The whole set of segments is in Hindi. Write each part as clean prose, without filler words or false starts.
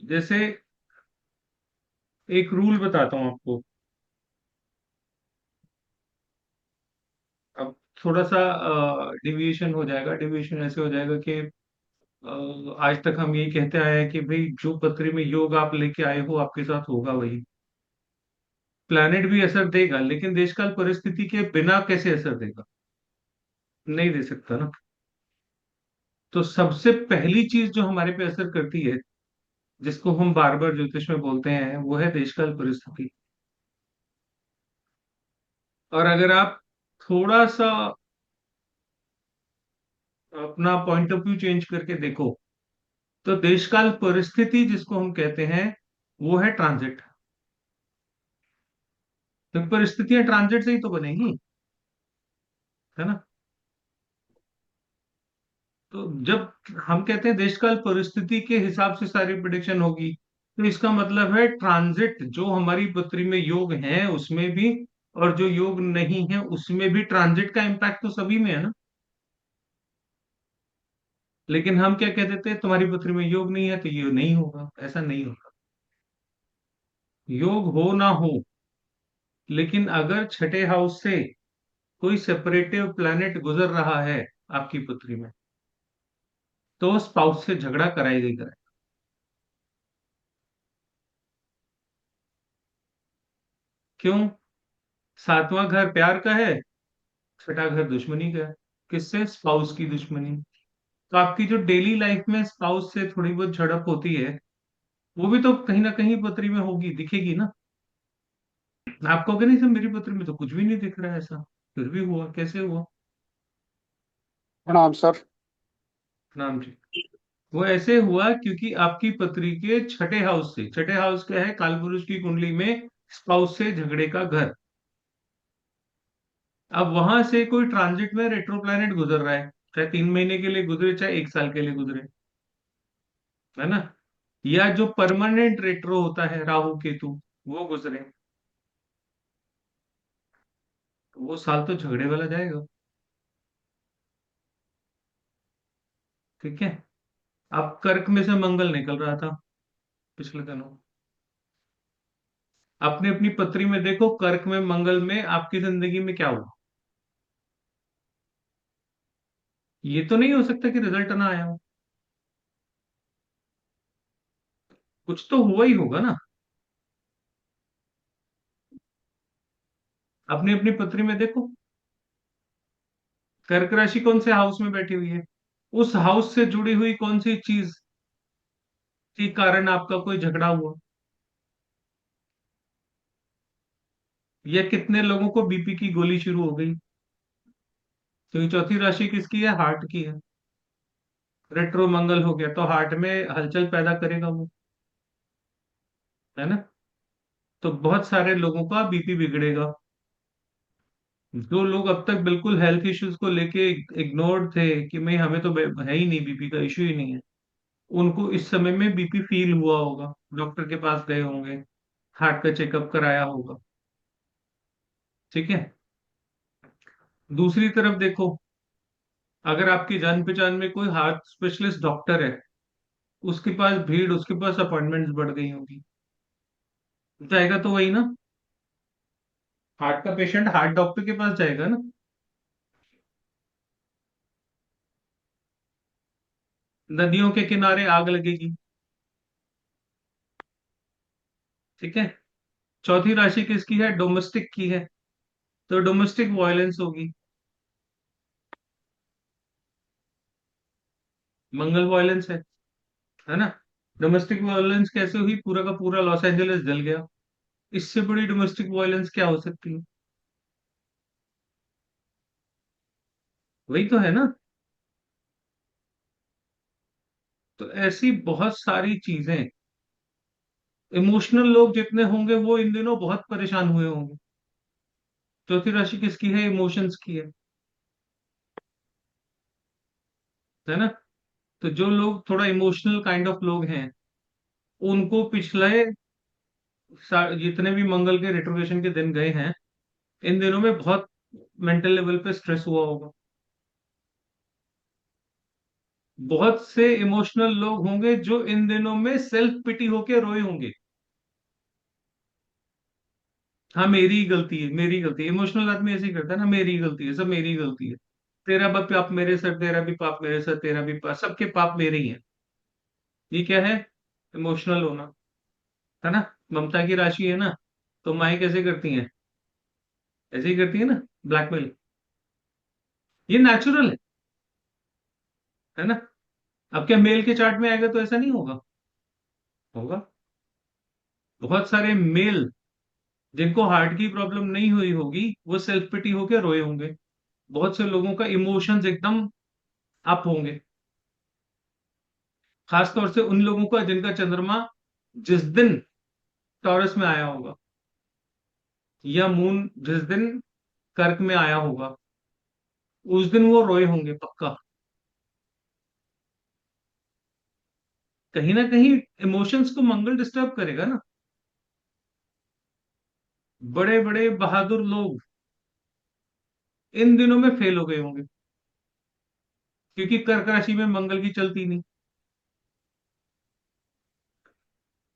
जैसे एक रूल बताता हूँ आपको। अब थोड़ा सा डिविएशन हो जाएगा। डिविएशन ऐसे हो जाएगा कि आज तक हम यही कहते आए हैं कि भाई जो पृथ्वी में योग आप लेके आए हो आपके साथ होगा वही। प्लैनेट भी असर देगा, लेकिन देशकाल परिस्थिति के बिना कैसे असर देगा? नहीं दे सकता ना। तो सबसे पहली चीज जो हमारे पे असर करती है, जिसको हम बार बार ज्योतिष में बोलते हैं, वो है देशकाल परिस्थिति। और अगर आप थोड़ा सा अपना पॉइंट ऑफ व्यू चेंज करके देखो, तो देशकाल परिस्थिति जिसको हम कहते हैं वो है ट्रांजिट। तो परिस्थितियां ट्रांजिट से ही तो बनेगी, है ना। तो जब हम कहते हैं देशकाल परिस्थिति के हिसाब से सारी प्रिडिक्शन होगी, तो इसका मतलब है ट्रांजिट जो हमारी पृथ्वी में योग है उसमें भी, और जो योग नहीं है उसमें भी ट्रांजिट का इम्पैक्ट तो सभी में है ना। लेकिन हम क्या कह देते हैं, तुम्हारी पृथ्वी में योग नहीं है तो ये नहीं होगा। ऐसा नहीं होगा। योग हो ना हो, लेकिन अगर छठे हाउस से कोई सेपरेटिव प्लैनेट गुजर रहा है आपकी पृथ्वी में, तो स्पाउस से झगड़ा कराएगा ही कराएगा। क्यों? सातवां घर प्यार का है, छठा घर दुश्मनी का है। किससे? स्पाउस की दुश्मनी। तो आपकी जो डेली लाइफ में स्पाउस से थोड़ी बहुत झड़प होती है, वो भी तो कहीं ना कहीं पत्री में होगी, दिखेगी ना। आप कहोगे नहीं सर मेरी पत्री में तो कुछ भी नहीं दिख रहा है ऐसा, फिर भी हुआ, कैसे हुआ? प्रणाम सर। नाम जी। वो ऐसे हुआ क्योंकि आपकी पत्री के छठे हाउस से, छठे हाउस क्या है कालपुरुष की कुंडली में, स्पाउस से झगड़े का घर। अब वहां से कोई ट्रांजिट में रेट्रो प्लैनेट गुजर रहा है, चाहे 3 महीने के लिए गुजरे चाहे 1 साल के लिए गुजरे, है ना। या जो परमानेंट रेट्रो होता है राहु केतु, वो गुजरे, तो वो साल तो झगड़े वाला जाएगा। ठीक है। अब कर्क में से मंगल निकल रहा था पिछले दिनों। अपनी अपनी पत्री में देखो, कर्क में मंगल में आपकी जिंदगी में क्या हुआ। ये तो नहीं हो सकता कि रिजल्ट ना आया हो। कुछ तो हुआ ही होगा ना। अपनी अपनी पत्री में देखो, कर्क राशि कौन से हाउस में बैठी हुई है, उस हाउस से जुड़ी हुई कौन सी चीज के कारण आपका कोई झगड़ा हुआ, या कितने लोगों को बीपी की गोली शुरू हो गई। क्योंकि चौथी राशि किसकी है? हार्ट की है। रेट्रो मंगल हो गया तो हार्ट में हलचल पैदा करेगा वो, है ना। तो बहुत सारे लोगों का बीपी बिगड़ेगा। जो लोग अब तक बिल्कुल हेल्थ इश्यूज को लेके इग्नोर्ड थे कि भाई हमें तो है ही नहीं, बीपी का इश्यू ही नहीं है, उनको इस समय में बीपी फील हुआ होगा, डॉक्टर के पास गए होंगे, हार्ट का चेकअप कराया होगा। ठीक है। दूसरी तरफ देखो, अगर आपकी जान पहचान में कोई हार्ट स्पेशलिस्ट डॉक्टर है, उसके पास भीड़, उसके पास अपॉइंटमेंट्स बढ़ गई होगी, जाएगा तो वही ना। हार्ट का पेशेंट हार्ट डॉक्टर के पास जाएगा ना। नदियों के किनारे आग लगेगी। ठीक है। चौथी राशि किसकी है? डोमेस्टिक की है, तो डोमेस्टिक वायलेंस होगी। मंगल वायलेंस है ना। डोमेस्टिक वायलेंस कैसे हुई? पूरा का पूरा लॉस एंजलिस जल गया। इससे बड़ी डोमेस्टिक वायलेंस क्या हो सकती है? वही तो है ना। तो ऐसी बहुत सारी चीजें, इमोशनल लोग जितने होंगे वो इन दिनों बहुत परेशान हुए होंगे। चौथी राशि किसकी है? इमोशंस की है ना। तो जो लोग थोड़ा इमोशनल काइंड ऑफ लोग हैं, उनको पिछले जितने भी मंगल के रेट्रोगेशन के दिन गए हैं, इन दिनों में बहुत मेंटल लेवल पे स्ट्रेस हुआ होगा। बहुत से इमोशनल लोग होंगे जो इन दिनों में सेल्फ पिटी होके रोए होंगे। हाँ मेरी ही गलती है, मेरी गलती है, इमोशनल आदमी ऐसे ही करता है ना, मेरी ही गलती है, सब मेरी ही गलती है। तेरा भी पाप मेरे सर, तेरा भी पाप मेरे सर, तेरा भी पाप, सबके पाप मेरे ही हैं। ये क्या है? इमोशनल होना, है ना। ममता की राशि है ना, तो माए कैसे करती हैं? ऐसे ही करती है ना, ब्लैकमेल। ये नेचुरल है ना। अब क्या मेल के चार्ट में आएगा तो ऐसा नहीं होगा? होगा। बहुत सारे मेल जिनको हार्ट की प्रॉब्लम नहीं हुई होगी वो सेल्फ पिटी होके रोए होंगे। बहुत से लोगों का इमोशंस एकदम अप होंगे। खासतौर से उन लोगों का जिनका चंद्रमा जिस दिन टॉरस में आया होगा, या मून जिस दिन कर्क में आया होगा, उस दिन वो रोए होंगे पक्का। कहीं ना कहीं इमोशंस को मंगल डिस्टर्ब करेगा ना। बड़े बड़े बहादुर लोग इन दिनों में फेल हो गए होंगे, क्योंकि कर्क राशि में मंगल की चलती नहीं।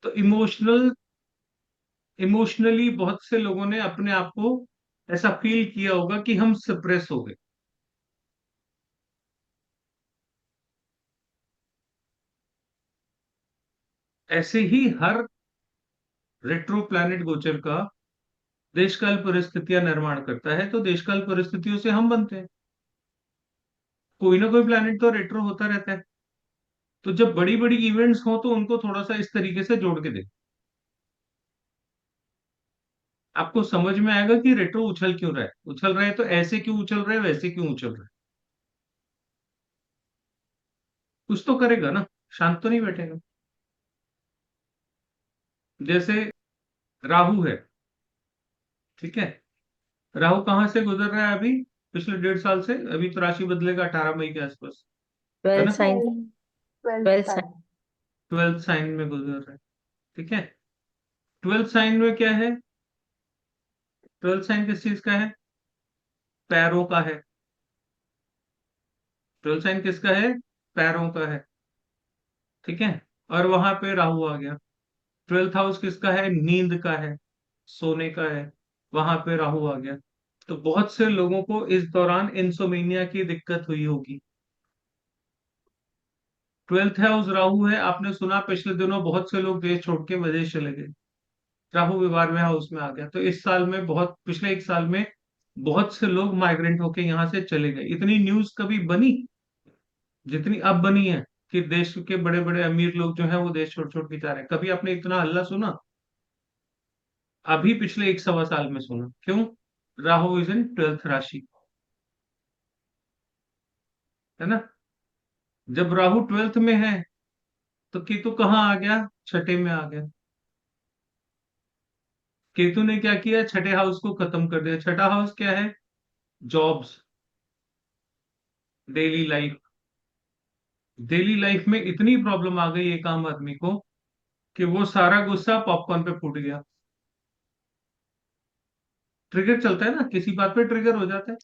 तो इमोशनली बहुत से लोगों ने अपने आप को ऐसा फील किया होगा कि हम सप्रेस हो गए। ऐसे ही हर रेट्रो प्लैनेट गोचर का देशकाल परिस्थितियां निर्माण करता है, तो देशकाल परिस्थितियों से हम बनते हैं। कोई ना कोई प्लैनेट तो रेट्रो होता रहता है। तो जब बड़ी बड़ी इवेंट्स हो तो उनको थोड़ा सा इस तरीके से जोड़ के दे, आपको समझ में आएगा कि रेट्रो उछल क्यों रहा है। उछल रहा है तो ऐसे क्यों उछल रहा है, वैसे क्यों उछल रहा है। कुछ तो करेगा ना, शांत तो नहीं बैठेगा। जैसे राहु है, ठीक है। राहु कहाँ से गुजर रहा है अभी? पिछले 1.5 साल से। अभी तो राशि बदलेगा 18 मई के आसपास, है 12 ना। साइन। 12 साइन। 12th साइन में गुजर रहा है, ठीक है। 12th साइन में क्या है? 12th साइन किस चीज का है? पैरों का है। 12th साइन किसका है? पैरों का है, ठीक है। और वहां पे राहु आ गया। 12th हाउस किसका है? नींद का है, सोने का है। वहां पे राहु आ गया। तो बहुत से लोगों को इस दौरान इंसोमेनिया की दिक्कत हुई होगी। 12th हाउस राहु है, आपने सुना पिछले दिनों बहुत से लोग देश छोड़ के विदेश चले गए। राहु व्यवहार में हाउस में आ गया, तो इस साल में बहुत, पिछले 1 साल में बहुत से लोग माइग्रेंट होके यहाँ से चले गए। इतनी न्यूज कभी बनी जितनी अब बनी है, कि देश के बड़े बड़े अमीर लोग जो हैं वो देश छोड़ छोड़ के जा रहे हैं। कभी आपने इतना हल्ला सुना? अभी पिछले 1 सवा साल में सुना। क्यों? राहु इज इन 12th राशि, है ना। जब राहु 12th में है तो केतु कहाँ आ गया? छठे में आ गया। केतु ने क्या किया? छठे हाउस को खत्म कर दिया। छठा हाउस क्या है? Jobs, daily life. Daily life में इतनी प्रॉब्लम आ गई एक आम आदमी को कि वो सारा गुस्सा पॉपकॉर्न पे फूट गया। ट्रिगर चलता है ना, किसी बात पे ट्रिगर हो जाता है।